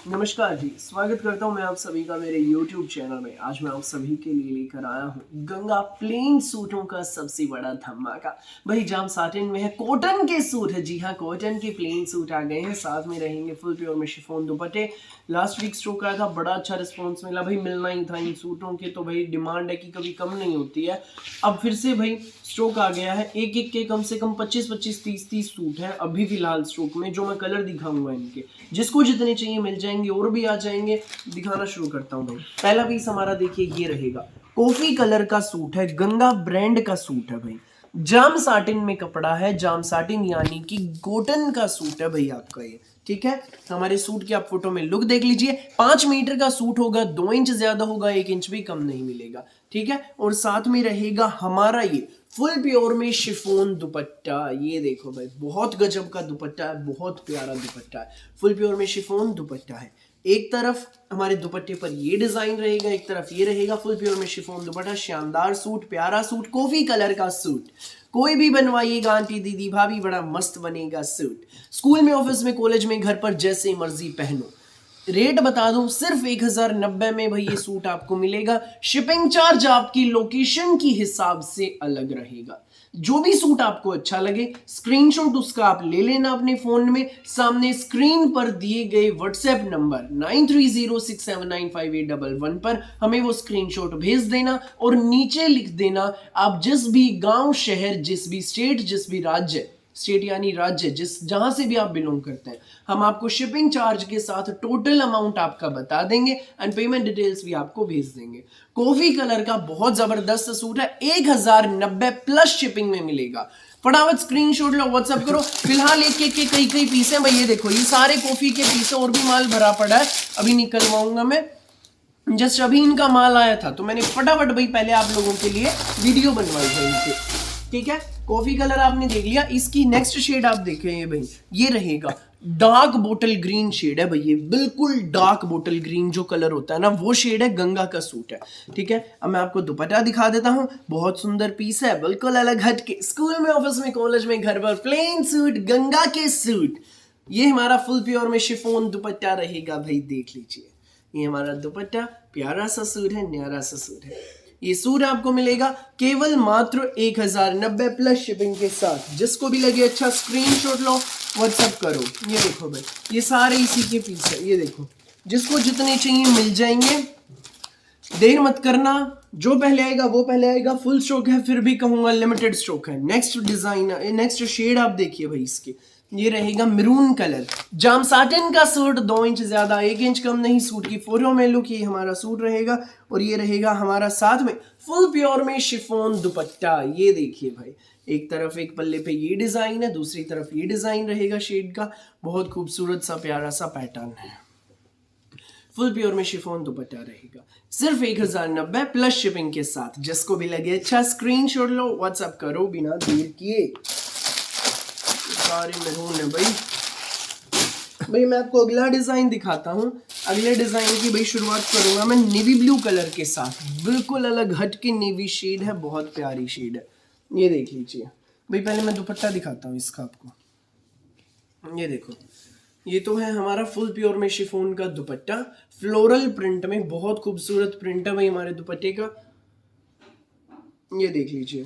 नमस्कार जी, स्वागत करता हूं मैं आप सभी का मेरे YouTube चैनल में। आज मैं आप सभी के लिए लेकर आया हूं गंगा प्लेन सूटों का सबसे बड़ा धमाका। भाई जाम साटिन में है, कॉटन के सूट है। जी हाँ, कॉटन के प्लेन सूट आ गए हैं, साथ में रहेंगे फुल प्योर में शिफॉन दुपट्टे। लास्ट वीक स्टॉक आया था, बड़ा अच्छा रिस्पॉन्स मिला भाई, मिलना ही था इन सूटों के, तो भाई डिमांड है कि कभी कम नहीं होती है। अब फिर से भाई स्टॉक आ गया है, एक एक के कम से कम 25-25, 30-30 सूट है अभी फिलहाल स्टॉक में, जो मैं कलर दिखाऊंगा इनके। जिसको जितने चाहिए मिल जाएंगे और भी आ जाएंगे। दिखाना शुरू करता हूँ भाई। पहला पीस हमारा देखिए ये रहेगा, कॉफी कलर का सूट है, गंगा ब्रांड का सूट है भाई। जाम साटिन में कपड़ा है, जाम साटिन यानी कि कॉटन का सूट है भाई आपका ये। ठीक है, हमारे सूट की आप फोटो में लुक देख लीजिए। 5 मीटर का सूट होगा, 2 इंच ज्यादा होगा, 1 इंच भी कम नहीं मिलेगा। ठीक है, और साथ में रहेगा हमारा ये फुल प्योर में शिफॉन दुपट्टा। ये देखो भाई, बहुत गजब का दुपट्टा है, बहुत प्यारा दुपट्टा है। फुल प्योर में शिफॉन दुपट्टा है। एक तरफ हमारे दुपट्टे पर ये डिजाइन रहेगा, एक तरफ ये रहेगा। फुल प्योर में शिफॉन दुपट्टा, शानदार सूट, प्यारा सूट, कॉफी कलर का सूट। कोई भी बनवाइएगा आंटी दीदी भाभी, बड़ा मस्त बनेगा सूट। स्कूल में, ऑफिस में, कॉलेज में, घर पर जैसे मर्जी पहनो। रेट बता दूं, सिर्फ 1090 में भाई ये सूट आपको मिलेगा। शिपिंग चार्ज आपकी लोकेशन की हिसाब से अलग रहेगा। जो भी सूट आपको अच्छा लगे, स्क्रीनशॉट उसका आप ले लेना अपने फोन में। सामने स्क्रीन पर दिए गए व्हाट्सएप नंबर 9306795811 पर हमें वो स्क्रीनशॉट भेज देना और नीचे लिख देना आप जिस भी गांव, शहर, जिस भी स्टेट, जिस भी राज्य, स्टेट यानी राज्य, जिस जहां से भी आप बिलोंग करते हैं, हम आपको शिपिंग चार्ज के साथ टोटल अमाउंट आपका बता देंगे एंड पेमेंट डिटेल्स भी आपको भेज देंगे। कॉफी कलर का बहुत जबरदस्त सूट है, 1090 प्लस शिपिंग में मिलेगा। फटाफट स्क्रीनशॉट लो, व्हाट्सएप करो। फिलहाल एक एक के कई कई पीस हैं भाई, ये देखो, ये सारे कॉफी के पीस, और भी माल भरा पड़ा है, अभी निकलवाऊंगा मैं। जस्ट अभी इनका माल आया था तो मैंने फटाफट भाई पहले आप लोगों के लिए वीडियो बनवाई है इनके। ठीक है, कॉफी कलर आपने देख लिया। इसकी नेक्स्ट शेड आप देखें भाई, ये रहेगा डार्क बोटल ग्रीन शेड है भाई, ये बिल्कुल डार्क बोटल ग्रीन जो कलर होता है ना, वो शेड है, गंगा का सूट है। ठीक है, अब मैं आपको दुपट्टा दिखा देता हूँ। बहुत सुंदर पीस है, बिल्कुल अलग हट के। स्कूल में, ऑफिस में, कॉलेज में, घर पर प्लेन सूट, गंगा के सूट। ये हमारा फुल प्योर में शिफॉन दुपट्टा रहेगा भाई, देख लीजिए। ये हमारा दुपट्टा, प्यारा सा सूट है, न्यारा सा सूट है। ये सूट आपको मिलेगा केवल मात्र 1090 प्लस शिपिंग के साथ। जिसको भी लगे अच्छा, स्क्रीनशॉट लो, व्हाट्सएप करो। ये देखो भाई, ये सारे इसी के पीस है, ये देखो। जिसको जितने चाहिए मिल जाएंगे, देर मत करना, जो पहले आएगा वो पहले आएगा। फुल स्टॉक है, फिर भी कहूंगा लिमिटेड स्टॉक है। नेक्स्ट डिजाइन, नेक्स्ट शेड आप देखिए भाई इसकी, ये रहेगा मैरून कलर, जाम साटिन का सूट, 2 इंच ज्यादा, 1 इंच कम नहीं। सूट की फोटो में लुक, ये हमारा सूट रहेगा और ये रहेगा हमारा साथ में फुल प्योर में शिफॉन दुपट्टा। ये देखिए भाई, एक तरफ एक पल्ले पे ये डिजाइन है, दूसरी तरफ ये डिजाइन रहेगा शेड का। बहुत खूबसूरत सा प्यारा सा पैटर्न है। फुल प्योर में शिफॉन दुपट्टा रहेगा, सिर्फ 1090 प्लस शिपिंग के साथ। जिसको भी लगे अच्छा, स्क्रीनशॉट लो, व्हाट्सएप करो बिना देर किए। सारे मैरून है भाई। मैं आपको अगला डिजाइन दिखाता हूँ। अगले डिजाइन की भाई शुरुआत करूंगा मैं नेवी ब्लू कलर के साथ, बिल्कुल अलग हट के नेवी शेड है, बहुत प्यारी शेड है। ये देख लीजिए भाई, पहले मैं दुपट्टा दिखाता हूँ इसका आपको। ये देखो, ये तो है हमारा फुल प्योर में शिफॉन का दुपट्टा, फ्लोरल प्रिंट में, बहुत खूबसूरत प्रिंट है भाई हमारे दुपट्टे का। ये देख लीजिए,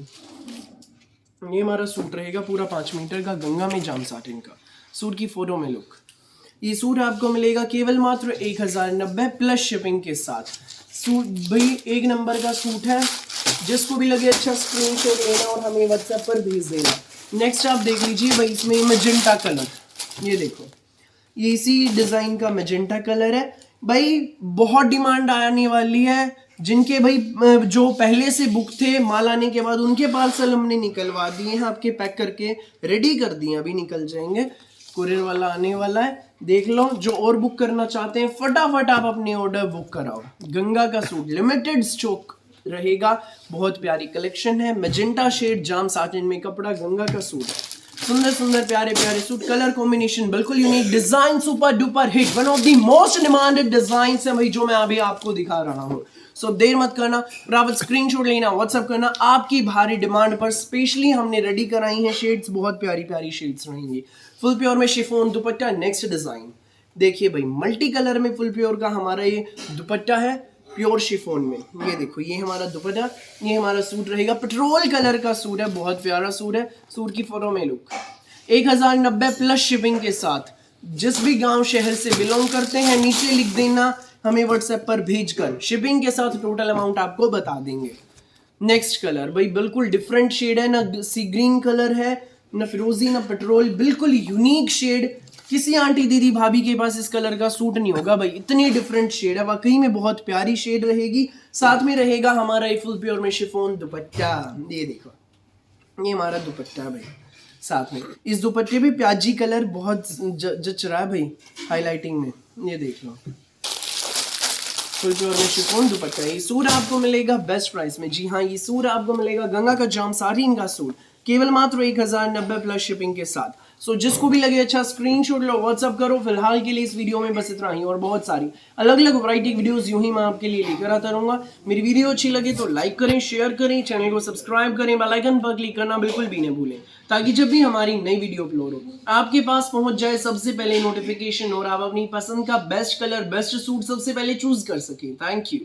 ये हमारा सूट रहेगा पूरा 5 मीटर का, गंगा में जाम साटिन का। सूट की फोटो में लुक, ये सूट आपको मिलेगा केवल मात्र 1090 प्लस शिपिंग के साथ। सूट भाई 1 नंबर का सूट है, जिसको भी लगे अच्छा, स्क्रीनशॉट लेना और हमें व्हाट्सएप पर भेज देना। नेक्स्ट आप देख लीजिए भाई, इसमें मैजेंटा कलर, ये देखो, ये इसी डिजाइन का मैजेंटा कलर है भाई। बहुत डिमांड आने वाली है, जिनके भाई जो पहले से बुक थे, माल आने के बाद उनके पार्सल हमने निकलवा दिए हैं, आपके पैक करके रेडी कर दिए, अभी निकल जाएंगे, कुरियर वाला आने वाला है। देख लो, जो और बुक करना चाहते हैं फटाफट आप अपने ऑर्डर बुक कराओ। गंगा का सूट लिमिटेड स्टॉक रहेगा, बहुत प्यारी कलेक्शन है। मैजेंटा शेड, जाम साटिन में कपड़ा, गंगा का सूट है। सुंदर सुंदर प्यारे प्यारे सूट, कलर कॉम्बिनेशन बिल्कुल unique, design super duper hit, one of the most demanded design है भाई, जो मैं अभी आपको दिखा रहा हूँ। सो देर मत करना, बराबर स्क्रीनशॉट लेना, व्हाट्सएप करना। आपकी भारी डिमांड पर स्पेशली हमने रेडी कराई हैं शेड्स, बहुत प्यारी प्यारी शेड्स रहेंगी। फुल प्योर में शिफॉन दुपट्टा। नेक्स्ट डिजाइन, देखिए भाई मल्टी कलर में फुल प्योर का हमारा ये दुपट्टा है, प्योर शिफॉन में। ये देखो ये हमारा दुपट्टा, ये हमारा सूट रहेगा, पेट्रोल कलर का सूट है, बहुत प्यारा सूट है। सूट की फोटो में लुक 1090 प्लस शिपिंग के साथ। जिस भी गांव शहर से बिलोंग करते हैं नीचे लिख देना, हमें व्हाट्सएप पर भेजकर शिपिंग के साथ टोटल अमाउंट आपको बता देंगे। नेक्स्ट कलर भाई बिल्कुल डिफरेंट शेड है, ना सी ग्रीन कलर है, ना फिरोजी, ना पेट्रोल, बिल्कुल यूनिक शेड। किसी आंटी दीदी भाभी के पास इस कलर का सूट नहीं होगा भाई, इतनी डिफरेंट शेड है, वाकई में बहुत प्यारी शेड रहेगी। साथ में रहेगा हमारा ये फुल प्योर में शिफॉन दुपट्टा। ये देखो ये हमारा दुपट्टा है भाई, साथ में इस दुपट्टे पे प्याजी कलर बहुत जच रहा है भाई हाईलाइटिंग में। ये देख लो फुल प्योर में शिफॉन दुपट्टा। ये सूट आपको मिलेगा बेस्ट प्राइस में। जी हाँ, ये सूट आपको मिलेगा गंगा का जाम साड़ीन का सूट केवल मात्र 1090 प्लस शिपिंग के साथ। सो जिसको भी लगे अच्छा स्क्रीनशॉट लो, व्हाट्सअप करो। फिलहाल के लिए इस वीडियो में बस इतना ही, और बहुत सारी अलग अलग वैरायटी वीडियोस यूं ही मैं आपके लिए लेकर आता रहूंगा। मेरी वीडियो अच्छी लगे तो लाइक करें, शेयर करें, चैनल को सब्सक्राइब करें, बेल आइकन पर क्लिक करना बिल्कुल भी न भूलें, ताकि जब भी हमारी नई वीडियो अपलोड हो आपके पास पहुंच जाए सबसे पहले नोटिफिकेशन, और आप अपनी पसंद का बेस्ट कलर बेस्ट सूट सबसे पहले चूज कर सकें। Thank you.